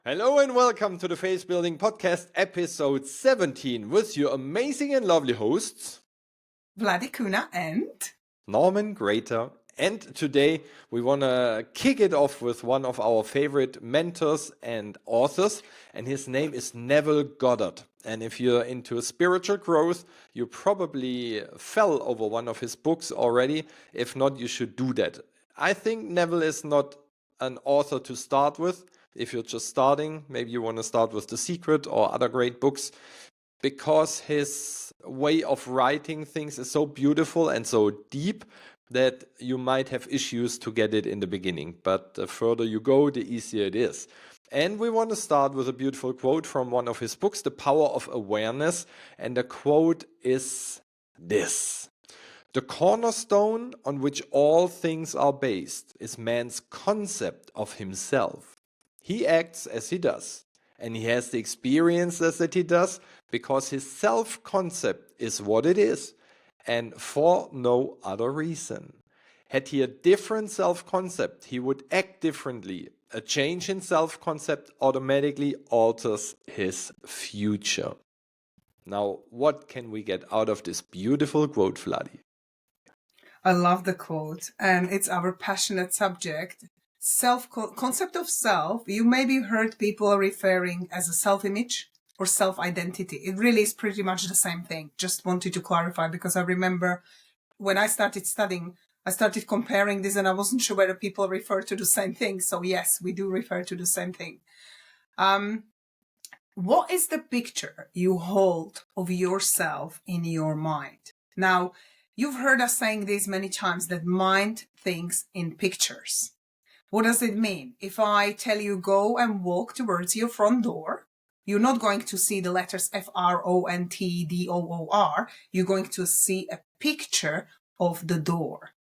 Hello and welcome to the Face Building Podcast, episode 17, with your amazing and lovely hosts, Vladi Kuna and Norman, Gräter. And today we want to kick it off with one of our favorite mentors and authors, and his name is Neville Goddard. And if you're into spiritual growth, you probably fell over one of his books already. If not, you should do that. I think Neville is not an author to start with. If you're just starting, maybe you want to start with The Secret or other great books, because his way of writing things is so beautiful and so deep that you might have issues to get it in the beginning. But the further you go, the easier it is. And we want to start with a beautiful quote from one of his books, The Power of Awareness. And the quote is this: "The cornerstone on which all things are based is man's concept of himself. He acts as he does, and he has the experiences that he does because his self-concept is what it is, and for no other reason. Had he a different self-concept, he would act differently. A change in self-concept automatically alters his future." Now, what can we get out of this beautiful quote, Vladi? I love the quote, and it's our passionate subject. Concept of self, you maybe heard people referring as a self-image or self-identity. It really is pretty much the same thing. Just wanted to clarify, because I remember when I started studying, I started comparing this and I wasn't sure whether people refer to the same thing. So yes, we do refer to the same thing. What is the picture you hold of yourself in your mind? Now, you've heard us saying this many times, that mind thinks in pictures. What does it mean? If I tell you go and walk towards your front door, you're not going to see the letters FRONTDOOR. You're going to see a picture of the door.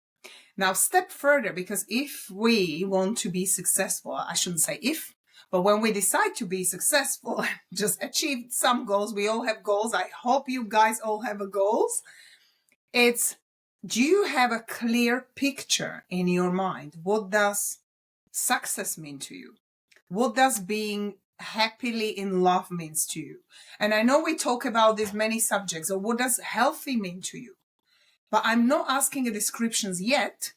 Now, step further, because if we want to be successful, I shouldn't say if, but when we decide to be successful, just achieve some goals, we all have goals. I hope you guys all have goals. It's, do you have a clear picture in your mind? What does success mean to you? What does being happily in love means to you? And I know we talk about these many subjects, or what does healthy mean to you? But I'm not asking the descriptions yet,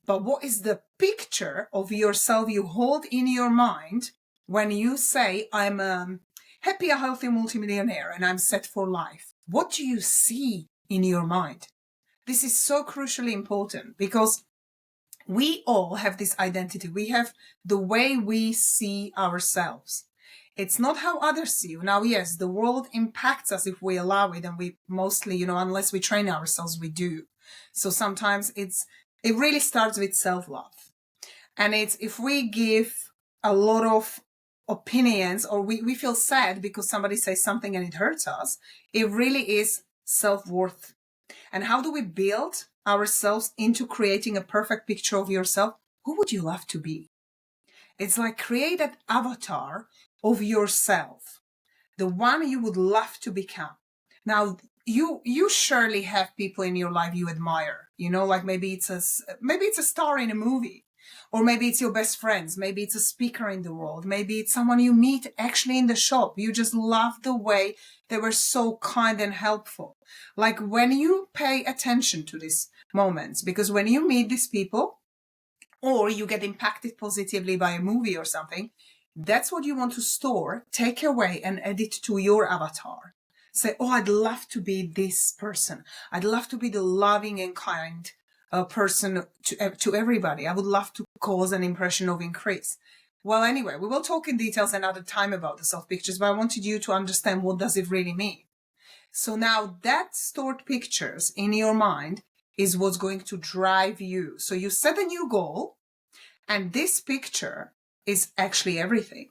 but what is the picture of yourself you hold in your mind when you say, I'm a happy, healthy multimillionaire and I'm set for life? What do you see in your mind? This is so crucially important, because we all have this identity. We have the way we see ourselves. It's not how others see you. Now, yes, the world impacts us if we allow it, and we mostly, unless we train ourselves, we do. So sometimes it really starts with self-love. And it's, if we give a lot of opinions, or we feel sad because somebody says something and it hurts us, it really is self-worth. And how do we build ourselves into creating a perfect picture of yourself? Who would you love to be? It's like, create an avatar of yourself, the one you would love to become. Now, you surely have people in your life you admire, like maybe it's a star in a movie, or maybe it's your best friends, maybe it's a speaker in the world, maybe it's someone you meet actually in the shop. You just love the way they were so kind and helpful. Like, when you pay attention to these moments, because when you meet these people, or you get impacted positively by a movie or something, that's what you want to store, take away, and add it to your avatar. Say, oh, I'd love to be this person. I'd love to be the loving and kind person to everybody. I would love to cause an impression of increase. Well, anyway, we will talk in details another time about the self-pictures, but I wanted you to understand, what does it really mean? So now that stored pictures in your mind is what's going to drive you. So you set a new goal, and this picture is actually everything.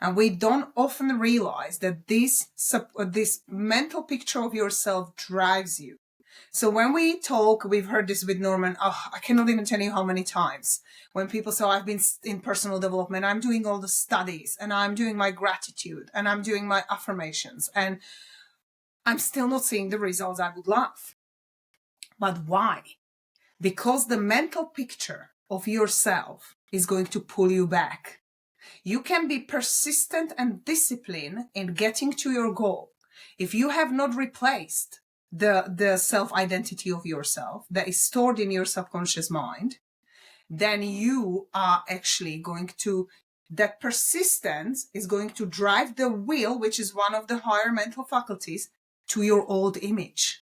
And we don't often realize that this mental picture of yourself drives you. So when we talk, we've heard this with Norman, I cannot even tell you how many times, when people say, I've been in personal development, I'm doing all the studies, and I'm doing my gratitude, and I'm doing my affirmations, and I'm still not seeing the results I would love. But why? Because the mental picture of yourself is going to pull you back. You can be persistent and disciplined in getting to your goal. If you have not replaced the self-identity of yourself that is stored in your subconscious mind, then you are actually going to, that persistence is going to drive the wheel, which is one of the higher mental faculties, to your old image.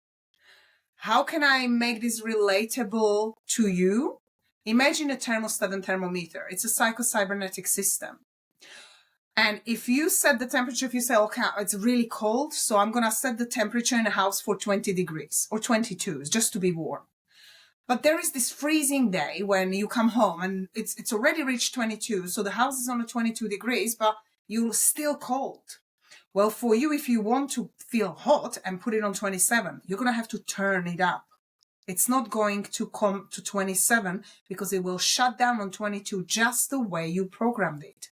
How can I make this relatable to you? Imagine a thermostat and thermometer. It's a psychocybernetic system. And if you set the temperature, if you say, okay, it's really cold, so I'm going to set the temperature in the house for 20 degrees or 22, just to be warm. But there is this freezing day when you come home and it's already reached 22. So the house is on the 22 degrees, but you're still cold. Well, for you, if you want to feel hot and put it on 27, you're going to have to turn it up. It's not going to come to 27 because it will shut down on 22 just the way you programmed it.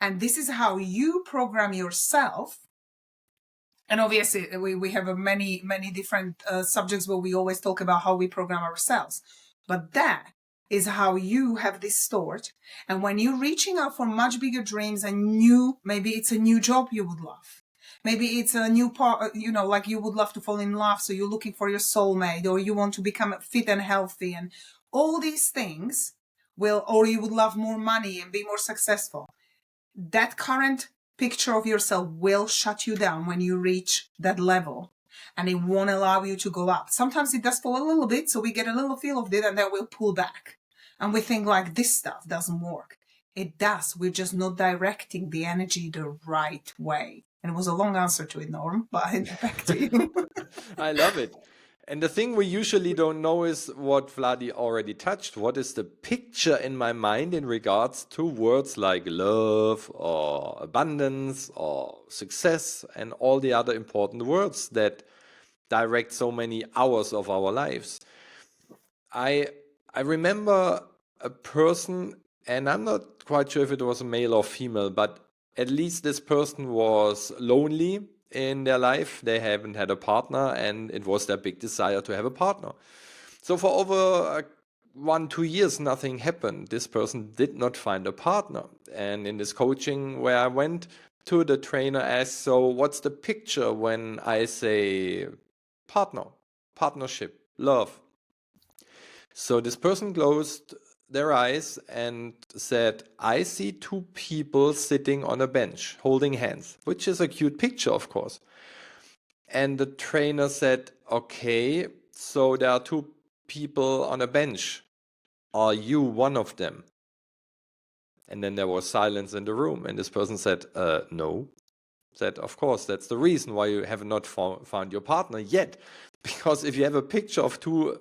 And this is how you program yourself. And obviously, we have many different subjects where we always talk about how we program ourselves. But that is how you have this stored. And when you're reaching out for much bigger dreams and maybe it's a new job you would love. Maybe it's a new part, like you would love to fall in love. So you're looking for your soulmate, or you want to become fit and healthy, and all these things or you would love more money and be more successful. That current picture of yourself will shut you down when you reach that level, and it won't allow you to go up. Sometimes it does fall a little bit, so we get a little feel of it, and then we'll pull back. And we think like this stuff doesn't work. It does. We're just not directing the energy the right way. And it was a long answer to it, Norm, but back to you. I love it. And the thing we usually don't know is what Vladi already touched. What is the picture in my mind in regards to words like love or abundance or success and all the other important words that direct so many hours of our lives? I remember a person, and I'm not quite sure if it was a male or female, but at least this person was lonely in their life. They haven't had a partner, and it was their big desire to have a partner. So for over 1-2 years, nothing happened. This person did not find a partner. And in this coaching where I went to, the trainer asked, so what's the picture when I say partner, partnership, love? So this person closed their eyes and said, I see two people sitting on a bench holding hands, which is a cute picture, of course. And the trainer said, okay, so there are two people on a bench. Are you one of them? And then there was silence in the room. And this person said, no. Said, of course, that's the reason why you have not found your partner yet. Because if you have a picture of two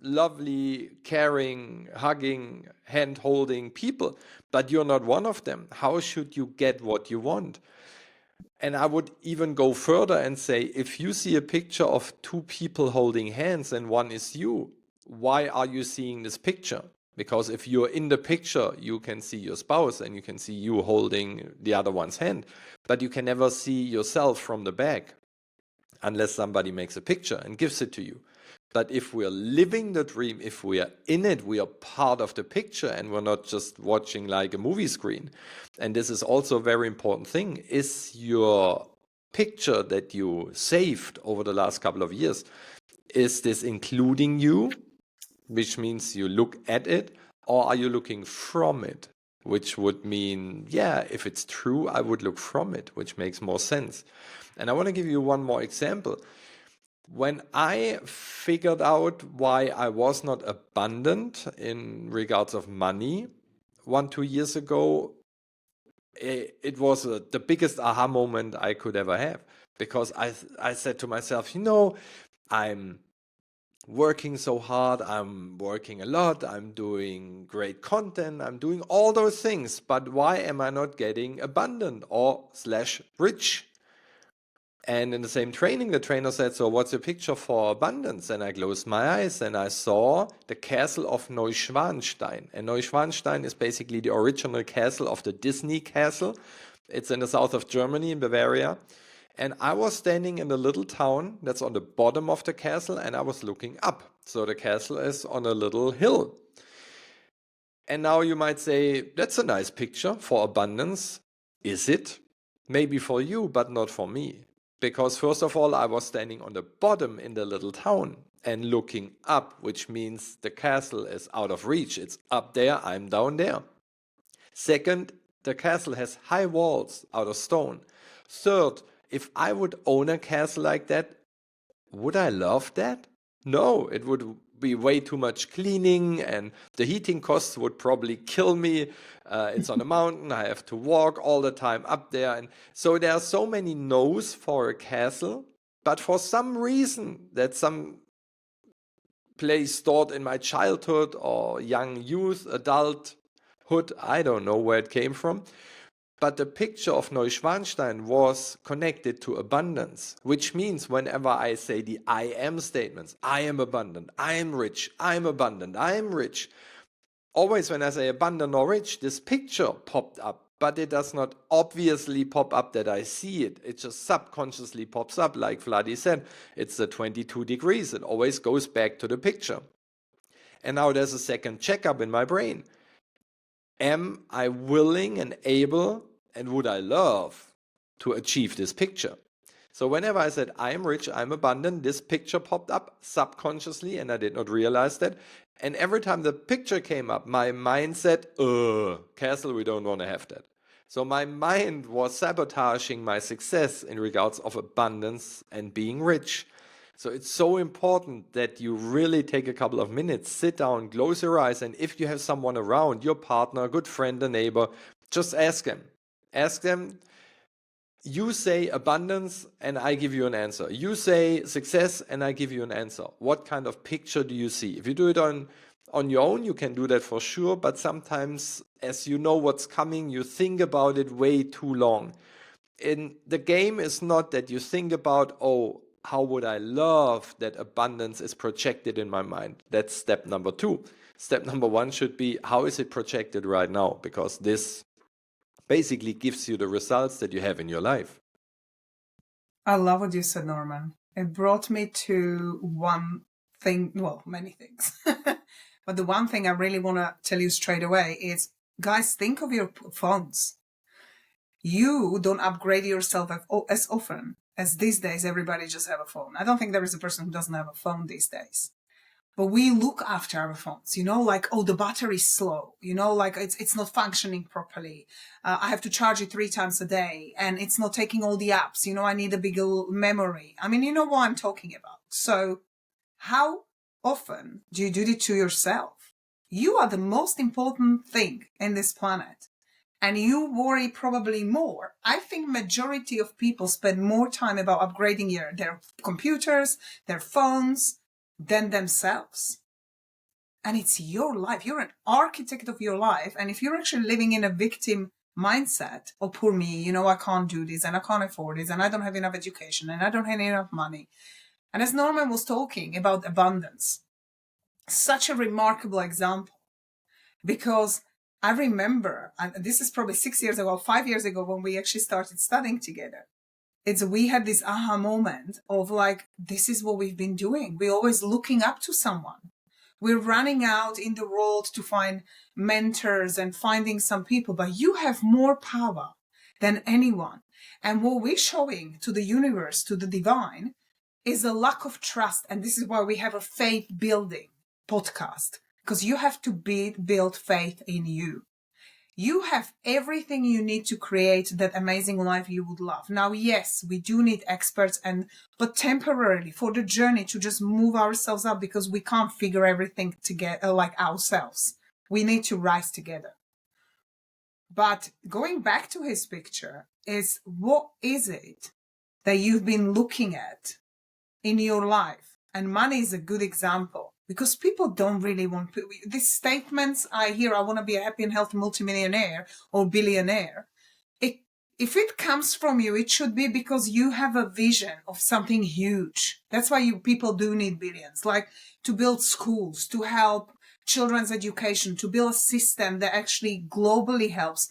lovely, caring, hugging, hand-holding people, but you're not one of them, how should you get what you want? And I would even go further and say, if you see a picture of two people holding hands and one is you, why are you seeing this picture? Because if you're in the picture, you can see your spouse and you can see you holding the other one's hand, but you can never see yourself from the back unless somebody makes a picture and gives it to you. But if we're living the dream, if we are in it, we are part of the picture and we're not just watching like a movie screen. And this is also a very important thing. Is your picture that you saved over the last couple of years, is this including you, which means you look at it, or are you looking from it? Which would mean, yeah, if it's true, I would look from it, which makes more sense. And I want to give you one more example. When I figured out why I was not abundant in regards of money 1-2 years ago, it was the biggest aha moment I could ever have. Because I said to myself, I'm working so hard, I'm working a lot, I'm doing great content, I'm doing all those things, but why am I not getting abundant or / rich? And in the same training, the trainer said, so what's your picture for abundance? And I closed my eyes and I saw the castle of Neuschwanstein. And Neuschwanstein is basically the original castle of the Disney castle. It's in the south of Germany, in Bavaria. And I was standing in a little town that's on the bottom of the castle and I was looking up. So the castle is on a little hill. And now you might say, that's a nice picture for abundance. Is it? Maybe for you, but not for me. Because first of all, I was standing on the bottom in the little town and looking up, which means the castle is out of reach. It's up there, I'm down there. Second, the castle has high walls out of stone. Third, if I would own a castle like that, would I love that? No, it would be way too much cleaning and the heating costs would probably kill me. It's on a mountain, I have to walk all the time up there. And so there are so many no's for a castle, but for some reason that some place stored in my childhood or young youth, adulthood, I don't know where it came from. But the picture of Neuschwanstein was connected to abundance, which means whenever I say the I am statements, I am abundant, I am rich, I am abundant, I am rich. Always when I say abundant or rich, this picture popped up, but it does not obviously pop up that I see it. It just subconsciously pops up, like Vladi said. It's the 22 degrees. It always goes back to the picture. And now there's a second checkup in my brain. Am I willing and able and would I love to achieve this picture? So whenever I said, I am rich, I'm abundant, this picture popped up subconsciously and I did not realize that. And every time the picture came up, my mind said, castle, we don't want to have that. So my mind was sabotaging my success in regards of abundance and being rich. So it's so important that you really take a couple of minutes, sit down, close your eyes, and if you have someone around, your partner, a good friend, a neighbor, just ask them. Ask them, you say abundance and I give you an answer. You say success and I give you an answer. What kind of picture do you see? If you do it on your own, you can do that for sure, but sometimes as you know what's coming, you think about it way too long. And the game is not that you think about, how would I love that abundance is projected in my mind? That's step number 2. Step number 1 should be, how is it projected right now? Because this basically gives you the results that you have in your life. I love what you said, Norman. It brought me to one thing, well, many things. But the one thing I really want to tell you straight away is, guys, think of your phones. You don't upgrade yourself as often as these days everybody just have a phone. I don't think there is a person who doesn't have a phone these days. But we look after our phones, like, the battery's slow, like it's not functioning properly. I have to charge it 3 times a day and it's not taking all the apps. I need a bigger memory. I mean, you know what I'm talking about. So how often do you do it to yourself? You are the most important thing in this planet. And you worry probably more. I think majority of people spend more time about upgrading their computers, their phones, than themselves. And it's your life. You're an architect of your life. And if you're actually living in a victim mindset, poor me, I can't do this and I can't afford this and I don't have enough education and I don't have enough money. And as Norman was talking about abundance, such a remarkable example, because I remember, and this is probably 6 years ago, 5 years ago, when we actually started studying together. We had this aha moment of like, this is what we've been doing. We're always looking up to someone. We're running out in the world to find mentors and finding some people, but you have more power than anyone. And what we're showing to the universe, to the divine, is a lack of trust. And this is why we have a faith building podcast, because you have to build faith in you. You have everything you need to create that amazing life you would love. Now, yes, we do need experts, but temporarily for the journey to just move ourselves up, because we can't figure everything together like ourselves. We need to rise together. But going back to his picture is, what is it that you've been looking at in your life? And money is a good example. Because people don't really want these statements I hear, I want to be a happy and healthy multimillionaire or billionaire. If it comes from you, it should be because you have a vision of something huge. That's why people do need billions, like to build schools, to help children's education, to build a system that actually globally helps.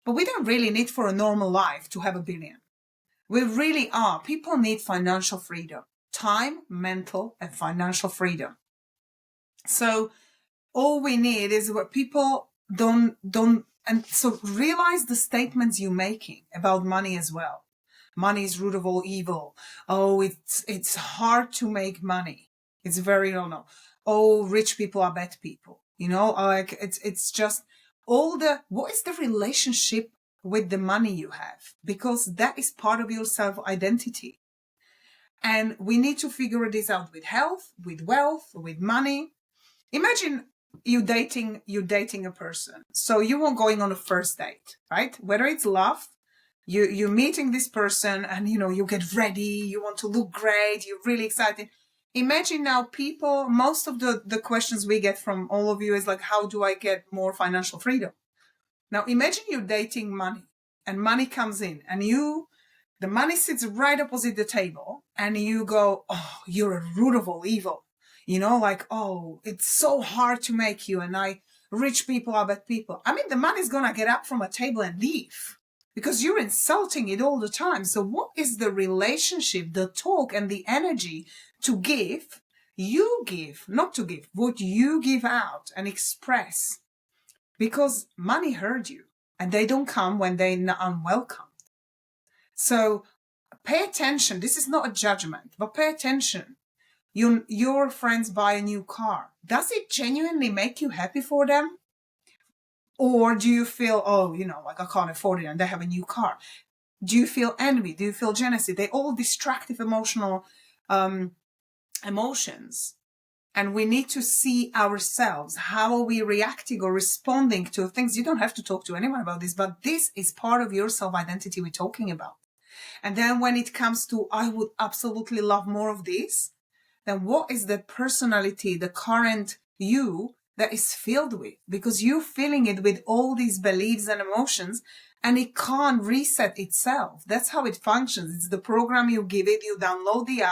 But we don't really need for a normal life to have a billion. We really are. People need financial freedom, time, mental, and financial freedom. So all we need is what people and so realize the statements you're making about money as well. Money is root of all evil. Oh, it's hard to make money. It's very no. Oh, rich people are bad people. Like it's just what is the relationship with the money you have? Because that is part of your self-identity. And we need to figure this out with health, with wealth, with money. Imagine you're dating a person. So you are going on a first date, right? Whether it's love, you're meeting this person and you get ready, you want to look great, you're really excited. Imagine now most of the questions we get from all of you is like, how do I get more financial freedom? Now imagine you're dating money and money comes in and the money sits right opposite the table and you go, oh, you're a root of all evil. Like, oh, it's so hard to make you and rich people are bad people. I mean, the money's going to get up from a table and leave because you're insulting it all the time. So what is the relationship, the talk and the energy to give? You give, not to give, what you give out and express. Because money hurt you and they don't come when they're unwelcome. So pay attention. This is not a judgment, but pay attention. Your friends buy a new car. Does it genuinely make you happy for them? Or do you feel, like I can't afford it and they have a new car? Do you feel envy? Do you feel jealousy? They're all destructive emotional emotions. And we need to see ourselves. How are we reacting or responding to things? You don't have to talk to anyone about this, but this is part of your self-identity we're talking about. And then when it comes to, I would absolutely love more of this, then what is the personality, the current you that is filled with? Because you're filling it with all these beliefs and emotions and it can't reset itself. That's how it functions. It's the program you give it, you download the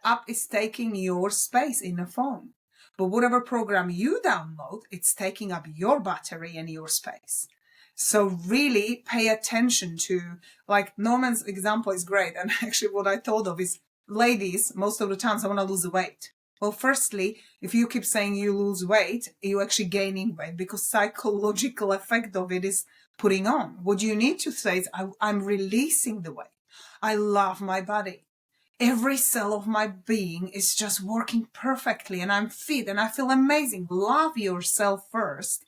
app is taking your space in the phone. But whatever program you download, it's taking up your battery and your space. So really pay attention to, like Norman's example is great. And actually what I thought of is, ladies, most of the times I want to lose the weight. Well, firstly, if you keep saying you lose weight, you're actually gaining weight because psychological effect of it is putting on. What you need to say is, I'm releasing the weight. I love my body. Every cell of my being is just working perfectly and I'm fit and I feel amazing. Love yourself first.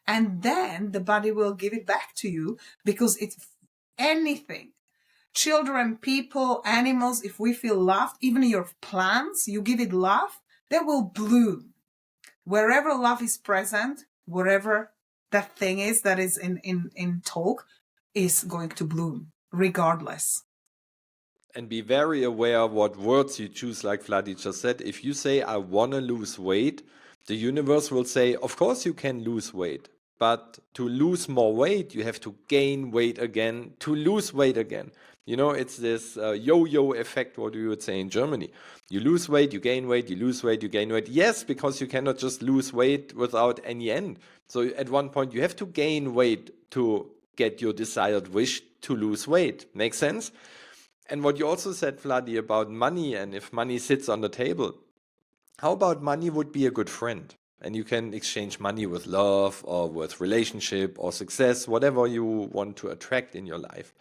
And then the body will give it back to you because it's anything. Children, people, animals, if we feel loved, even your plants, you give it love, they will bloom. Wherever love is present, wherever that thing is that is in talk, is going to bloom, regardless. And be very aware of what words you choose, like Vladi just said. If you say, I want to lose weight, the universe will say, of course you can lose weight. But to lose more weight, you have to gain weight again, to lose weight again. It's this yo-yo effect, what we would say in Germany. You lose weight, you gain weight, you lose weight, you gain weight. Yes, because you cannot just lose weight without any end. So at one point, you have to gain weight to get your desired wish to lose weight. Make sense? And what you also said, Vladi, about money, and if money sits on the table, how about money would be a good friend? And you can exchange money with love or with relationship or success, whatever you want to attract in your life.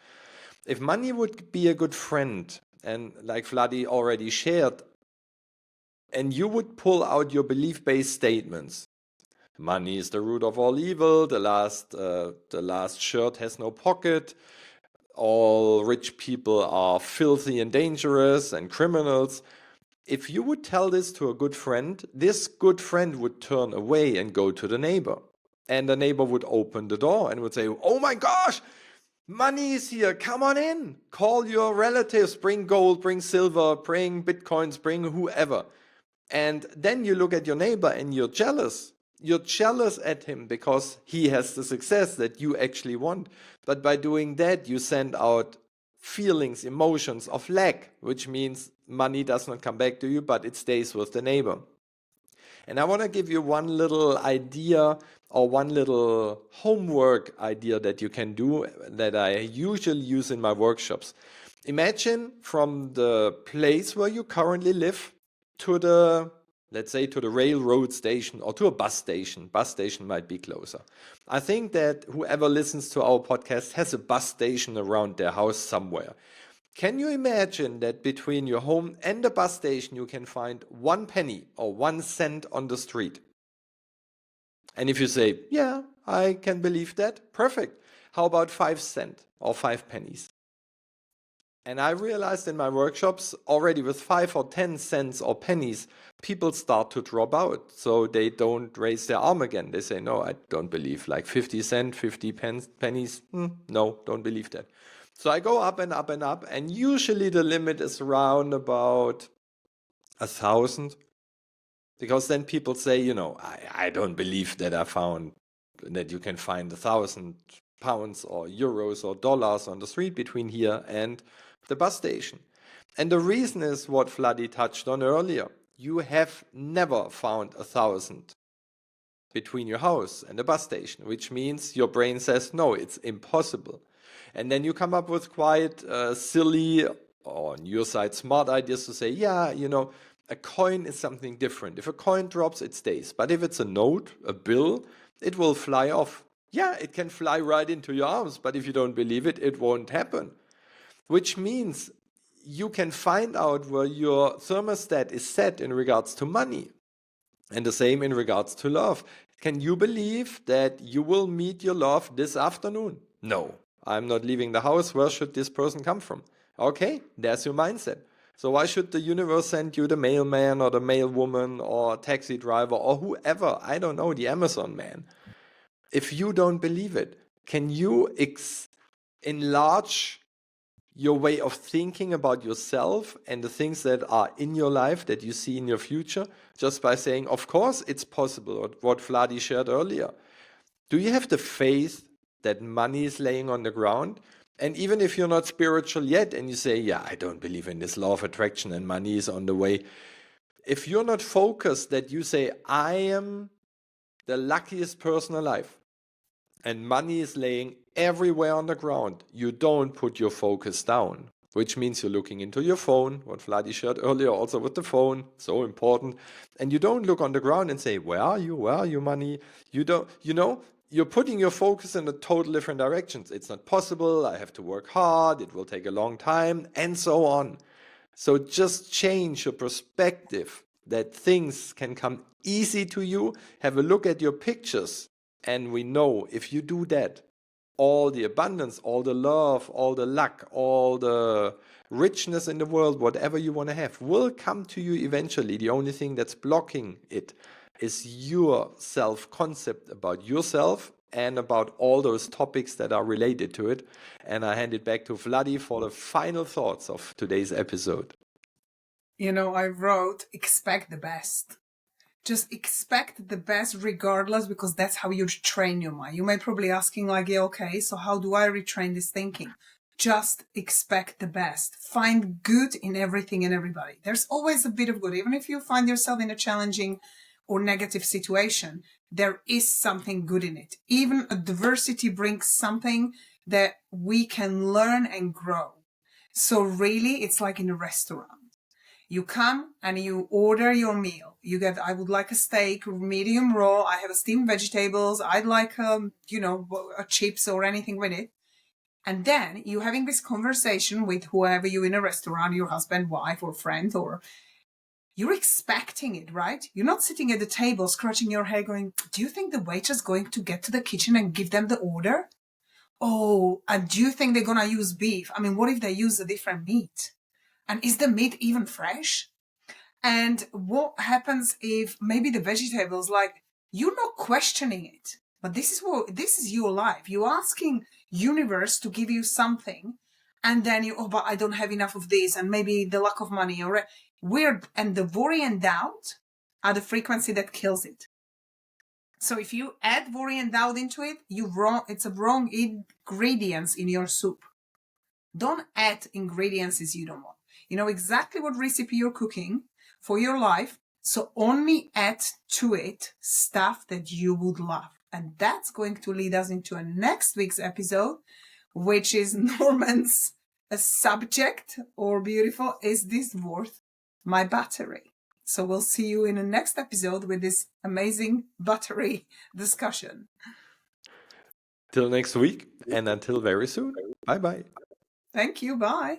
If money would be a good friend, and like Vladi already shared, and you would pull out your belief-based statements, money is the root of all evil, the last shirt has no pocket, all rich people are filthy and dangerous and criminals. If you would tell this to a good friend, this good friend would turn away and go to the neighbor. And the neighbor would open the door and would say, oh my gosh, money is here, come on in. Call your relatives, bring gold, bring silver, bring bitcoins, bring whoever. And then you look at your neighbor and you're jealous. You're jealous at him because he has the success that you actually want. But by doing that, you send out feelings, emotions of lack, which means money does not come back to you, but it stays with the neighbor. And I want to give you one little idea or one little homework idea that you can do that I usually use in my workshops. Imagine from the place where you currently live to the let's say to the railroad station or to a bus station. Bus station might be closer. I think that whoever listens to our podcast has a bus station around their house somewhere. Can you imagine that between your home and the bus station you can find 1 penny or 1 cent on the street? And if you say, yeah, I can believe that, perfect. How about 5 cents or 5 pennies? And I realized in my workshops already with 5 or 10 cents or pennies, people start to drop out. So they don't raise their arm again. They say, no, I don't believe. Like 50 cents, 50 pennies. No, don't believe that. So I go up and up and up. And usually the limit is around about 1,000. Because then people say, I don't believe that that you can find 1,000 pounds or euros or dollars on the street between here and the bus station. And the reason is what Vladi touched on earlier. You have never found 1,000 between your house and the bus station, which means your brain says, no, it's impossible. And then you come up with quite silly, or on your side, smart ideas to say, yeah, a coin is something different. If a coin drops, it stays. But if it's a note, a bill, it will fly off. Yeah, it can fly right into your arms, but if you don't believe it, it won't happen. Which means you can find out where your thermostat is set in regards to money. And the same in regards to love. Can you believe that you will meet your love this afternoon? No, I'm not leaving the house. Where should this person come from? Okay, there's your mindset. So why should the universe send you the mailman or the mailwoman or taxi driver or whoever, I don't know, the Amazon man? If you don't believe it, can you enlarge your way of thinking about yourself and the things that are in your life that you see in your future just by saying, of course, it's possible, what Vladi shared earlier. Do you have the faith that money is laying on the ground? And even if you're not spiritual yet and you say, yeah, I don't believe in this law of attraction and money is on the way. If you're not focused that you say, I am the luckiest person alive and money is laying everywhere on the ground, you don't put your focus down, which means you're looking into your phone, what Vladi shared earlier also with the phone, so important. And you don't look on the ground and say, where are you, money? You don't, you're putting your focus in a total different directions. It's not possible, I have to work hard, it will take a long time, and so on. So just change your perspective that things can come easy to you. Have a look at your pictures. And we know if you do that, all the abundance, all the love, all the luck, all the richness in the world, whatever you want to have, will come to you eventually. The only thing that's blocking it is your self-concept about yourself and about all those topics that are related to it. And I hand it back to Vladi for the final thoughts of today's episode. I wrote, expect the best. Just expect the best regardless, because that's how you train your mind. You may probably asking like, yeah, okay, so how do I retrain this thinking? Just expect the best. Find good in everything and everybody. There's always a bit of good. Even if you find yourself in a challenging or negative situation, there is something good in it. Even adversity brings something that we can learn and grow. So really, it's like in a restaurant. You come and you order your meal. You get, I would like a steak, medium raw. I have steamed vegetables. I'd like, a chips or anything with it. And then you're having this conversation with whoever you're in a restaurant, your husband, wife, or friend, or you're expecting it, right? You're not sitting at the table scratching your head going, do you think the waitress is going to get to the kitchen and give them the order? Oh, and do you think they're going to use beef? I mean, what if they use a different meat? And is the meat even fresh? And what happens if maybe the vegetables, like, you're not questioning it, but this is your life. You're asking universe to give you something, and then but I don't have enough of this, and maybe the lack of money or weird. And the worry and doubt are the frequency that kills it. So if you add worry and doubt into it, it's a wrong ingredients in your soup. Don't add ingredients you don't want. You know exactly what recipe you're cooking for your life, so only add to it stuff that you would love. And that's going to lead us into a next week's episode, which is Norman's subject, or beautiful, is this worth my battery? So we'll see you in the next episode with this amazing battery discussion. Till next week, and until very soon. Bye-bye. Thank you. Bye.